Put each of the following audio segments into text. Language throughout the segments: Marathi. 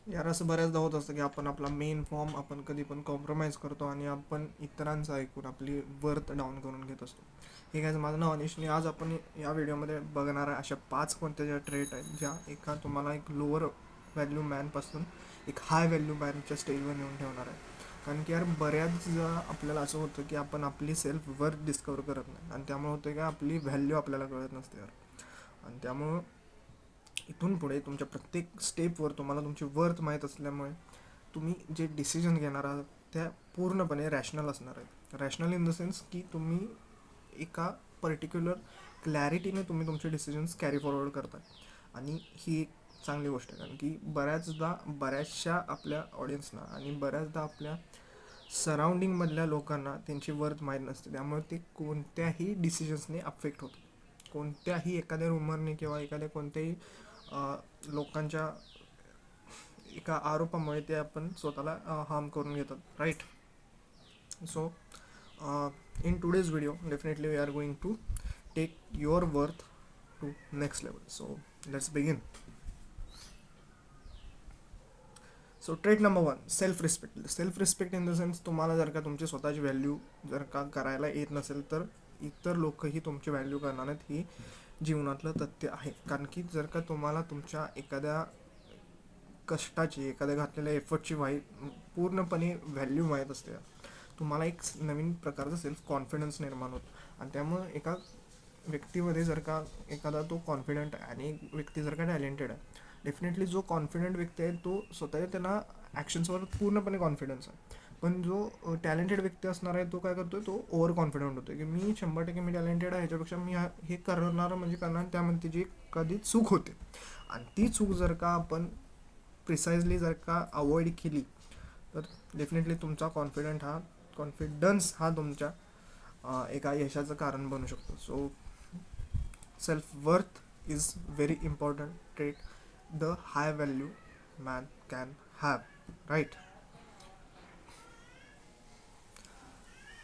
यार असं बऱ्याचदा होत असतं की आपण आपला मेन फॉर्म आपण कधी पण कॉम्प्रोमाइज करतो आणि आपण इतरांचं ऐकून आपली वर्थ डाऊन करून घेत असतो. हे काय, माझं नाव अनिश आणि आज आपण या व्हिडिओमध्ये बघणार आहे अशा 5 कोणत्या ज्या ट्रेट आहेत ज्या एका तुम्हाला एक लोअर व्हॅल्यू मॅनपासून एक हाय व्हॅल्यू मॅनच्या स्टेजवर नेऊन ठेवणार आहे. कारण की यार बऱ्याचदा आपल्याला असं होतं की आपण आपली सेल्फ वर्थ डिस्कवर करत नाही आणि त्यामुळे होतं की आपली व्हॅल्यू आपल्याला कळत नसते यार. आणि त्यामुळं इथून पुढे तुमच्या प्रत्येक स्टेपवर तुम्हाला तुमची वर्थ माहीत असल्यामुळे तुम्ही जे डिसिजन घेणार आहात त्या पूर्णपणे रॅशनल असणार आहेत. रॅशनल इन द सेन्स की तुम्ही एका पर्टिक्युलर क्लॅरिटीने तुम्ही तुमचे डिसिजन्स कॅरी फॉरवर्ड करता. आणि ही एक चांगली गोष्ट आहे कारण की बऱ्याचदा बऱ्याचशा आपल्या ऑडियन्सना आणि बऱ्याचदा आपल्या सराउंडिंगमधल्या लोकांना त्यांची वर्थ माहीत नसते. त्यामुळे ते कोणत्याही डिसिजन्सने अफेक्ट होतं. कोणत्याही एखाद्या रुमरने किंवा एखाद्या कोणत्याही लोकांच्या एका आरोपामुळे ते आपण स्वतःला हार्म करून घेतात, right. So in today's video definitely we are going to take your worth to next level. So let's begin. So trait number 1, self respect. Self respect in the sense तुम्हाला जर का तुमची स्वतःची व्हॅल्यू जर का करायला येत नसेल तर इतर लोकही तुमची व्हॅल्यू करणार नाहीत. ही जीवनातलं तथ्य आहे. कारण की जर का तुम्हाला तुमच्या एखाद्या कष्टाची, एखाद्या घातलेल्या एफर्टची पूर्णपणे व्हॅल्यू माहीत असते, तुम्हाला एक नवीन प्रकारचा सेल्फ कॉन्फिडन्स निर्माण होतो. आणि त्यामुळं एका व्यक्तीमध्ये जर का एखादा तो कॉन्फिडंट आहे आणि एक व्यक्ती जर का टॅलेंटेड आहे, डेफिनेटली जो कॉन्फिडंट व्यक्ती आहे तो स्वतःच्या त्यांना ॲक्शन्सवर पूर्णपणे कॉन्फिडन्स आहे. पण जो टॅलेंटेड व्यक्ती असणार आहे तो काय करतो, तो ओव्हर कॉन्फिडंट होतो की मी 100% मी टॅलेंटेड आहे, ह्याच्यापेक्षा मी हे करणार म्हणजे करणार. त्यामध्ये त्याची कधी चूक होते आणि ती चूक जर का आपण प्रिसाइजली जर का अवॉइड केली तर डेफिनेटली तुमचा कॉन्फिडन्स हा तुमच्या एका यशाचं कारण बनू शकतो. So self worth is very important trait the high value man can have, right.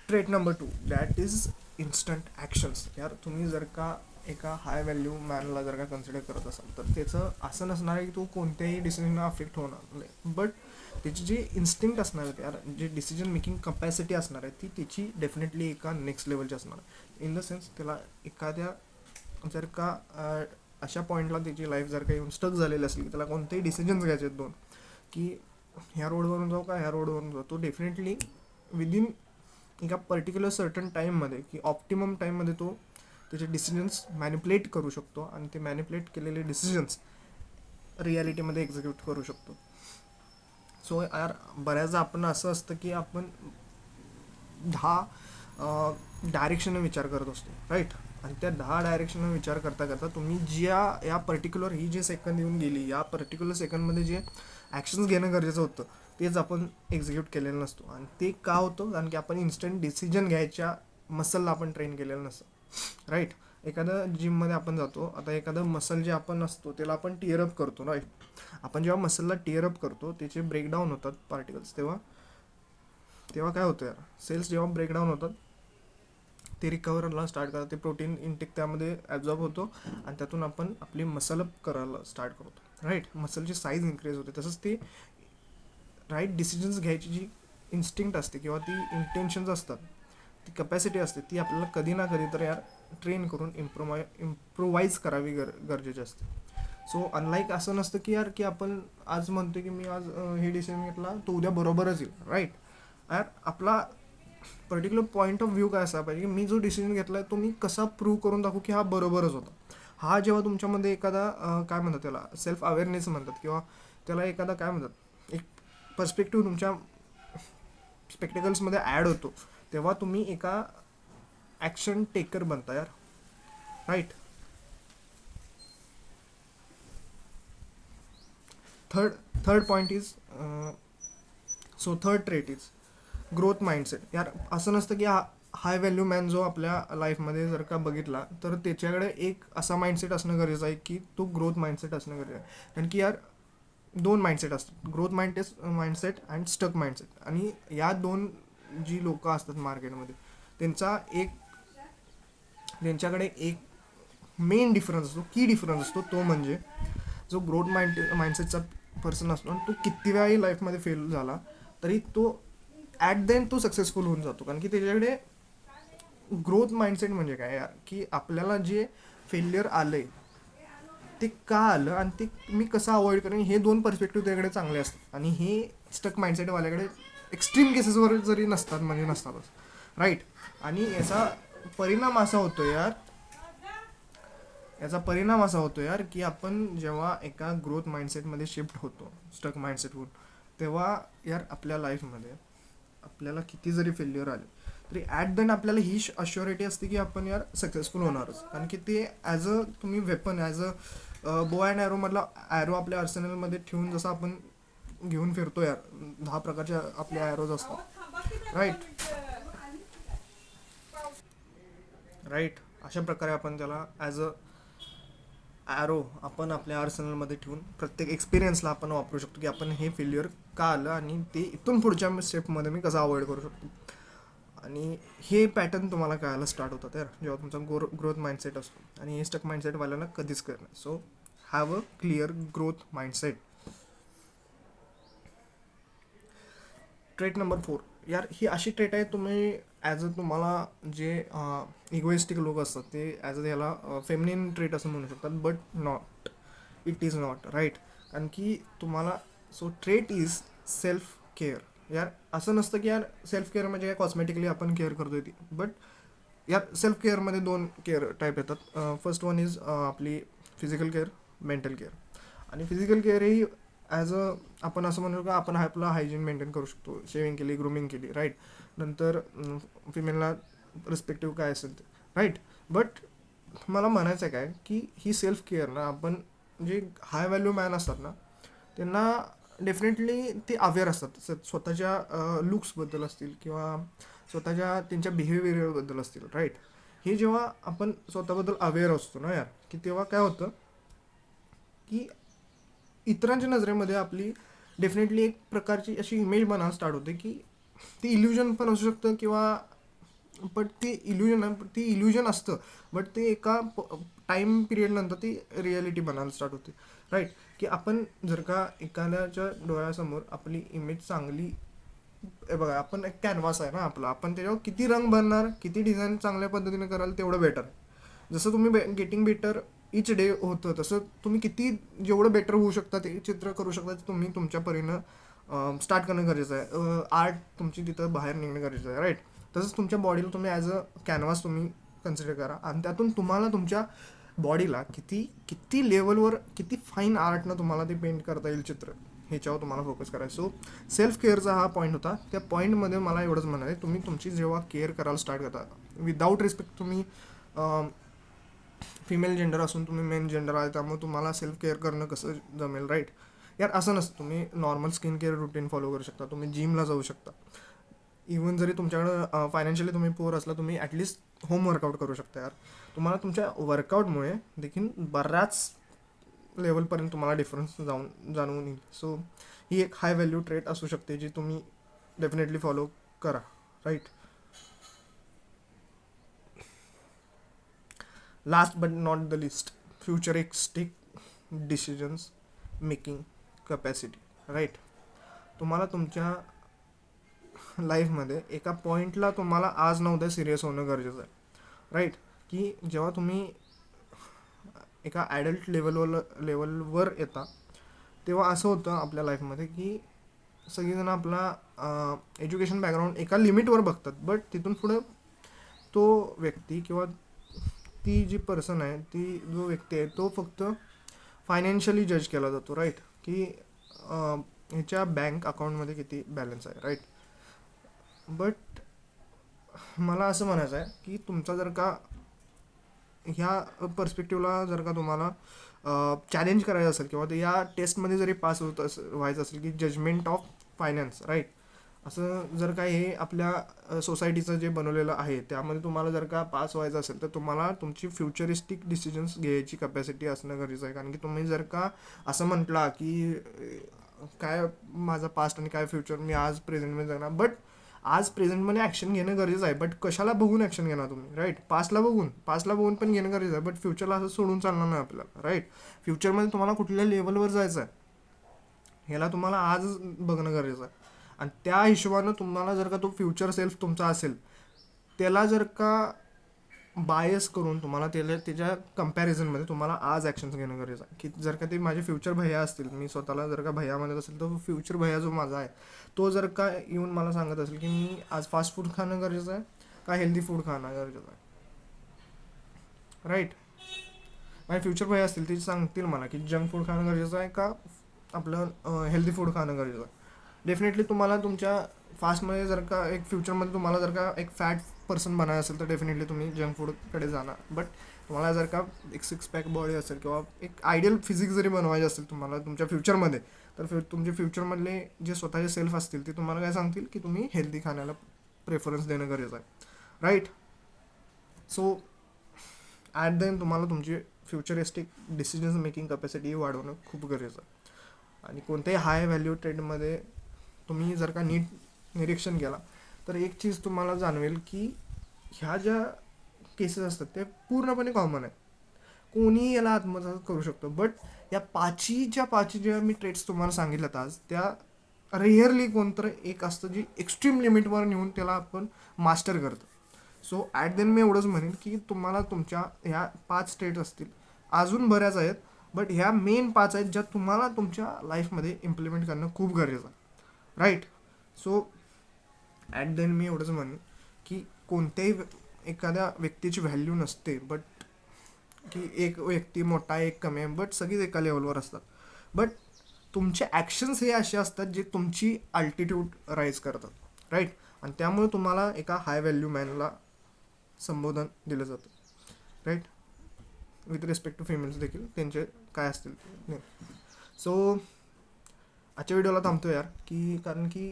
Trait number 2 that is instant actions. यार तुम्ही जर का एका हाय व्हॅल्यू मॅनला जर का कन्सिडर करत असाल तर त्याचं असं नसणार आहे की तो कोणत्याही डिसिजनला अफेक्ट होणार नाही, बट त्याची जी इन्स्टिंक्ट असणार आहे यार, जे डिसिजन मेकिंग कपॅसिटी असणार आहे ती त्याची डेफिनेटली एका नेक्स्ट लेवलची असणार आहे. इन द सेन्स त्याला एखाद्या जर का अशा पॉईंटला त्याची लाईफ जर का येऊन स्टक झालेली असेल की त्याला कोणतेही डिसिजन्स घ्यायचे आहेत दोन, की ह्या रोडवरून जाऊ का ह्या रोडवरून जाऊ, तो डेफिनेटली विदिन एका पर्टिक्युलर सर्टन टाईममध्ये की ऑप्टिमम टाईममध्ये तो त्याचे डिसिजन्स मॅनिपुलेट करू शकतो आणि ते मॅनिपुलेट केलेले डिसिजन्स रियालिटीमध्ये एक्झिक्यूट करू शकतो. सो यार बऱ्याचदा आपण असं असतं की आपण 10 डायरेक्शनने विचार करत असतो, राईट. आणि त्या 10 डायरेक्शनने विचार करता करता तुम्ही ज्या या पर्टिक्युलर ही जी सेकंद येऊन गेली या पर्टिक्युलर सेकंडमध्ये जे ॲक्शन्स घेणं गरजेचं होतं तेच आपण एक्झिक्यूट केलेलं नसतो. आणि ते का होतं, कारण की आपण इन्स्टंट डिसिजन घ्यायच्या मसलला आपण ट्रेन केलेलं नसतं, राईट. एखादं जिममध्ये आपण जातो, आता एखादं मसल जे आपण असतो त्याला आपण टिअरअप करतो, राईट. आपण जेव्हा मसलला टिअरअप करतो त्याचे ब्रेकडाऊन होतात पार्टिकल्स, तेव्हा तेव्हा काय होतं यार, सेल्स जेव्हा ब्रेकडाऊन होतात ते रिकवरला स्टार्ट करतात, ते प्रोटीन इंटेक त्यामध्ये ॲब्झॉर्ब होतो आणि त्यातून आपण आपली मसलअप करायला स्टार्ट करतो, राईट. मसलची साईज इन्क्रीज होते. तसंच ते राईट डिसिजन्स घ्यायची जी इन्स्टिंक्ट असते किंवा ती इंटेन्शन्स असतात, ती कपॅसिटी असते, ती आपल्याला कधी ना कधी तर यार ट्रेन करून इम्प्रोवाईज करावी गरजेची असते. सो अनलाईक असं नसतं की यार की आपण आज म्हणतो की मी आज हे डिसिजन घेतला तो उद्या बरोबरच येईल, राईट. यार आपला पर्टिक्युलर पॉईंट ऑफ व्ह्यू काय असायला पाहिजे की मी जो डिसिजन घेतला आहे तो मी कसा प्रूव्ह करून दाखवू की हा बरोबरच होता. हा जेव्हा तुमच्यामध्ये एखादा काय म्हणतात त्याला सेल्फ अवेअरनेस म्हणतात किंवा त्याला एखादा काय म्हणतात एक पर्स्पेक्टिव्ह तुमच्या स्पेक्टिकल्समध्ये ॲड होतो, तेव्हा तुम्ही एका ॲक्शन टेकर बनता यार, right. Third point is third trait is growth mindset. यार असं नसतं की हाय व्हॅल्यू मॅन जो आपल्या लाईफमध्ये जर का बघितला तर त्याच्याकडे एक असा माइंडसेट असणं गरजेचं आहे की तो ग्रोथ माइंडसेट असणं गरजेचं आहे. कारण की यार 2 माइंडसेट असतात, growth mindset and stuck mindset. आणि या 2 जी लोकं असतात मार्केटमध्ये त्यांच्याकडे एक मेन डिफरन्स असतो, की डिफरन्स असतो तो म्हणजे जो ग्रोथ माइंडसेटचा पर्सन असतो आणि तो किती वेळाही लाईफमध्ये फेल झाला तरी तो ॲट द एंड तो सक्सेसफुल होऊन जातो. कारण की त्याच्याकडे ग्रोथ माइंडसेट म्हणजे काय यार, की आपल्याला जे फेल्युअर आलं आहे ते का आलं आणि ते मी कसं अवॉइड करेन, हे दोन पर्स्पेक्टिव्ह त्याकडे चांगले असतात. आणि हे स्टक माइंडसेटवाल्याकडे एक्स्ट्रीम केसेसवर जरी नसतात म्हणजे नसतातच, राईट. आणि याचा परिणाम असा होतो यार की आपण जेव्हा एका ग्रोथ माइंडसेटमध्ये शिफ्ट होतो स्टक माइंडसेटहून, तेव्हा यार आपल्या लाईफमध्ये आपल्याला किती जरी फेल्युअर आले तरी ॲट द एंड आपल्याला ही अश्युरिटी असते की आपण यार सक्सेसफुल होणारच. कारण की ते ॲज अ तुम्ही वेपन, ॲज अ बो अँड ॲरोमधला ॲरो आपल्या आर्सेनलमध्ये ठेवून जसं आपण घेऊन फिरतो यार, 10 प्रकारच्या आपले ॲरोज असतात, राईट. राईट, अशा प्रकारे आपण त्याला ॲज अ ॲरो आपण आपल्या आर्सेनलमध्ये ठेवून प्रत्येक एक्सपिरियन्सला आपण वापरू शकतो की आपण हे फेल्युअर का आलं आणि ते इथून पुढच्या स्टेपमध्ये मी कसं अवॉइड करू शकतो. आणि हे पॅटर्न तुम्हाला कळायला स्टार्ट होतात यार जेव्हा तुमचा ग्रोथ माइंडसेट असतो. आणि हे स्टक माइंडसेटवाल्याला कधीच कळणार. So have a clear growth mindset. Trait number 4 यार, ही अशी ट्रेट आहे तुम्ही ॲज अ तुम्हाला जे इगोइस्टिक लोक असतात ते ॲज अ ह्याला फेमिनिन ट्रेट असं म्हणू शकतात, but not, it is not, right. कारण की तुम्हाला, so trait is self care. यार असं नसतं की यार सेल्फ केअर म्हणजे काय कॉस्मेटिकली आपण केअर करतोय ती, बट यार सेल्फ केअरमध्ये दोन केअर टाईप येतात. फर्स्ट वन इज आपली फिजिकल केअर, मेंटल केअर. आणि physical care he as a आपण असं म्हणू का आपण आपला हायजीन मेंटेन करू शकतो, शेविंग केली, ग्रूमिंग केली, राईट. नंतर फिमेलला रिस्पेक्टिव्ह काय असेल ते, राईट. बट मला म्हणायचं आहे काय की ही सेल्फ केअर ना, आपण जे हाय व्हॅल्यू मॅन असतात ना त्यांना डेफिनेटली ते अवेअर असतात स्वतःच्या लुक्सबद्दल असतील किंवा स्वतःच्या त्यांच्या बिहेवियरबद्दल असतील, राईट. हे जेव्हा आपण स्वतःबद्दल अवेअर असतो ना यार, की तेव्हा काय होतं की इतरांच्या नजरेमध्ये आपली डेफिनेटली एक प्रकारची अशी इमेज बनायला स्टार्ट होते की ती इल्युजन पण असू शकतं किंवा, बट ती इल्युजन असतं, बट ते एका टाईम पिरियडनंतर ती रिॲलिटी बनायला स्टार्ट होते, राईट. की आपण जर का एखाद्याच्या डोळ्यासमोर आपली इमेज चांगली, बघा आपण एक कॅनव्हास आहे ना आपला, आपण त्याच्यावर किती रंग भरणार, किती डिझाईन चांगल्या पद्धतीने कराल तेवढं बेटर. जसं तुम्ही गेटिंग बेटर इच डे होतं तसं तुम्ही किती जेवढं बेटर होऊ शकता ते चित्र करू शकता ते तुम्ही तुमच्या परीनं स्टार्ट करणं गरजेचं आहे. आर्ट तुमची तिथं बाहेर निघणं गरजेचं आहे, राईट. तसंच तुमच्या बॉडीला तुम्ही ॲज अ कॅनव्हास तुम्ही कन्सिडर करा आणि त्यातून तुम्हाला तुमच्या बॉडीला किती किती लेवलवर किती फाईन आर्टनं तुम्हाला ते पेंट करता येईल चित्र, ह्याच्यावर तुम्हाला फोकस करायचं. सो सेल्फ केअरचा हा पॉईंट होता. त्या पॉईंटमध्ये मला एवढंच म्हणालं आहे, तुम्ही तुमची जेव्हा केअर करायला स्टार्ट करता विदाऊट रिस्पेक्ट, तुम्ही फिमेल जेंडर असून तुम्ही मेन जेंडर आहे त्यामुळे तुम्हाला सेल्फ केअर करणं कसं जमेल, राईट. यार असं नसतं, तुम्ही normal skin care routine follow करू शकता, तुम्ही जिमला जाऊ शकता. इवन जरी तुमच्याकडं फायनान्शियली तुम्ही पुअर असला तुम्ही ॲटलिस्ट होम वर्कआउट करू शकता यार. तुम्हाला तुमच्या वर्कआउटमुळे देखील बऱ्याच लेवलपर्यंत तुम्हाला डिफरन्स जाणवून येईल. सो ही एक हाय व्हॅल्यू ट्रेट असू शकते जी तुम्ही डेफिनेटली फॉलो करा, right. Last but not the least, futuristic decisions making capacity, right. तुम्हाला तुमच्या लाईफमध्ये एका पॉईंटला तुम्हाला आज न उद्या सिरियस होणं गरजेचं आहे, राईट. की जेव्हा तुम्ही एका ॲडल्ट लेवलवर येता तेव्हा असं होतं आपल्या लाईफमध्ये की सगळीजणं आपला एज्युकेशन बॅकग्राऊंड एका लिमिटवर बघतात, बट तिथून पुढं तो व्यक्ती किंवा ती जी पर्सन आहे, ती जो व्यक्ती आहे तो फक्त फायनान्शियली जज केला जातो, राईट. की ह्याच्या बँक अकाउंटमध्ये किती बॅलन्स आहे, राईट. बट मला असं म्हणायचं आहे की तुमचा जर का ह्या पर्स्पेक्टिव्हला जर का तुम्हाला चॅलेंज करायचं असेल किंवा ते या टेस्टमध्ये जरी पास व्हायचं असेल की जजमेंट ऑफ फायनान्स, राईट. असं जर का हे आपल्या सोसायटीचं जे बनवलेलं आहे त्यामध्ये तुम्हाला जर का पास व्हायचं असेल तर तुम्हाला तुमची फ्युचरिस्टिक डिसिजन्स घ्यायची कपॅसिटी असणं गरजेचं आहे. कारण की तुम्ही जर का असं म्हटला की काय माझा पास्ट आणि काय फ्युचर, मी आज प्रेझेंटमध्ये जगणार, बट आज प्रेझेंटमध्ये ॲक्शन घेणं गरजेचं आहे. बट कशाला बघून ॲक्शन घेणार तुम्ही, राईट. पास्टला बघून पण घेणं गरजेचं आहे, बट फ्युचरला असं सोडून चालणार नाही आपल्याला, राईट. फ्युचरमध्ये तुम्हाला कुठल्या लेवलवर जायचं आहे ह्याला तुम्हाला आजच बघणं गरजेचं आहे. आणि त्या हिशोबानं तुम्हाला जर का तो फ्युचर सेल्फ तुमचा असेल, त्याला जर का बायस करून तुम्हाला त्याच्या कम्पॅरिझनमध्ये तुम्हाला आज ॲक्शन्स घेणं गरजेचं आहे. की जर का ते माझे फ्युचर भैया असतील, मी स्वतःला जर का भैया म्हणत असेल, तर फ्युचर भैया जो माझा आहे तो जर का येऊन मला सांगत असेल की मी आज फास्ट फूड खाणं गरजेचं आहे का हेल्दी फूड खाणं गरजेचं आहे, राईट. माझे फ्युचर भैया असतील ते सांगतील मला की जंक फूड खाणं गरजेचं आहे का आपलं हेल्दी फूड खाणं गरजेचं आहे. डेफिनेटली तुम्हाला तुमच्या फास्टमध्ये जर का एक फ्युचरमध्ये तुम्हाला जर का एक फॅट पर्सन बनायचं असेल तर डेफिनेटली तुम्ही जंक फूडकडे जाणार. बट तुम्हाला जर का एक सिक्स पॅक बॉडी असेल किंवा एक आयडियल फिजिक्स जरी बनवायची असेल तुम्हाला तुमच्या फ्युचरमध्ये, तर तुमचे फ्युचरमधले जे स्वतःचे सेल्फ असतील ते तुम्हाला काय सांगतील की तुम्ही हेल्दी खाण्याला प्रेफरन्स देणं गरजेचं आहे, right. So at the end तुम्हाला तुमची फ्युचरिस्टिक डिसिजन मेकिंग कॅपॅसिटी वाढवणं खूप गरजेचं आहे. आणि कोणत्याही हाय व्हॅल्यू ट्रेडमध्ये तुम्ही जर का नीट निरीक्षण केला तर एक चीज तुम्हाला जाणवेल की ह्या ज्या केसेस असतात ते पूर्णपणे कॉमन आहेत. कोणीही याला आत्मसात करू शकतो. बट या पाची ज्या मी ट्रेड्स तुम्हाला सांगितल्यात आज, त्या रेअरली कोणतं एक असतं जे एक्स्ट्रीम लिमिटवर नेऊन त्याला आपण मास्टर करतो. सो ॲट देन मी एवढंच म्हणेन की तुम्हाला तुमच्या ह्या 5 ट्रेड्स असतील, अजून बऱ्याच आहेत, बट ह्या मेन 5 आहेत ज्या तुम्हाला तुमच्या लाईफमध्ये इम्प्लिमेंट करणं खूप गरजेचं आहे, राईट. सो ॲट देन मी एवढंच म्हणेन की कोणत्याही एखाद्या व्यक्तीची व्हॅल्यू नसते, बट की एक व्यक्ती मोठा एक कमी आहे, बट सगळीच एका लेवलवर असतात. बट तुमचे ॲक्शन्स हे असे असतात जे तुमची अल्टिट्यूड राईज करतात, राईट. आणि त्यामुळे तुम्हाला एका हाय व्हॅल्यू मॅनला संबोधन दिलं जातं, right. With respect to females देखील त्यांचे काय असतील ते. सो आजच्या व्हिडिओला थांबतो यार, की कारण की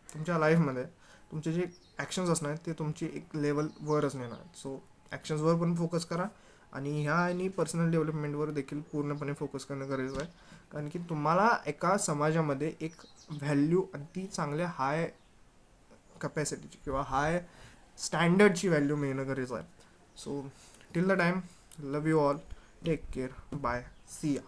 तुमच्या लाईफमध्ये तुमचे जे ॲक्शन्स असणार आहेत ते तुमची एक लेवलवरच नेणार आहेत. सो ॲक्शन्सवर पण फोकस करा आणि ह्या आणि पर्सनल डेव्हलपमेंटवर देखील पूर्णपणे फोकस करणं गरजेचं आहे. कारण की तुम्हाला एका समाजामध्ये एक व्हॅल्यू आणि ती चांगल्या हाय कपॅसिटीची किंवा हाय स्टँडर्डची व्हॅल्यू मिळणं गरजेचं आहे. So till the time, love you all, take care, bye, see या.